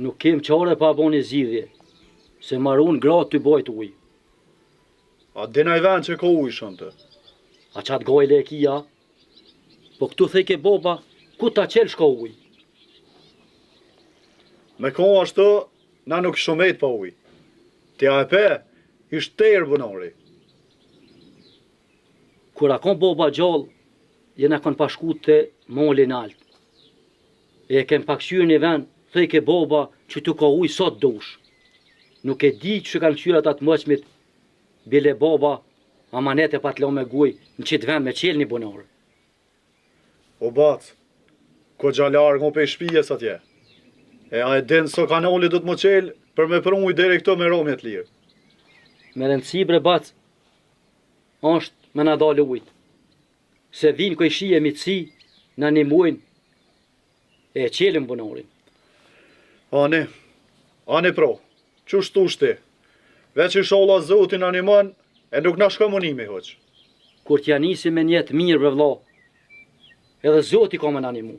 Nuk kem qare pa boni zidhje, se marun gratë të bojt uj. A dina i vend që ka uj shumë të? A qatë gojle e kia? Po këtu theke boba, ku ta qelë shka uj? Me kon ashtu, na nuk shumet pa uj. Tja e pe, ishtë tërë bunori. Kur a kon boba gjallë, jena kon pashku të molin alt. E kem pakshyrë një vend, theke boba që tu ka uj sot dush. Nuk e di që kanë qyrat atë mëqmit, bile boba, amanete pa t'lo me guj, në qitë vend me qelë një bunor. O bac, ko gjallarë ngo pe shpijes atje. E a e din so kanali do të më qelë për me prun uj deri këto me romjet lirë. Me rëndësi bre bac, është me na dalë ujtë. Se vinë koj shije mitësi, në një muajnë, e qelën bunorin. Ani pro, që shtu shti? Veç i shola zotin animan, e nuk na shkomunimi hoq. Kur t'ja nisi me njetë mirë bre vla, edhe zoti ka me në animu.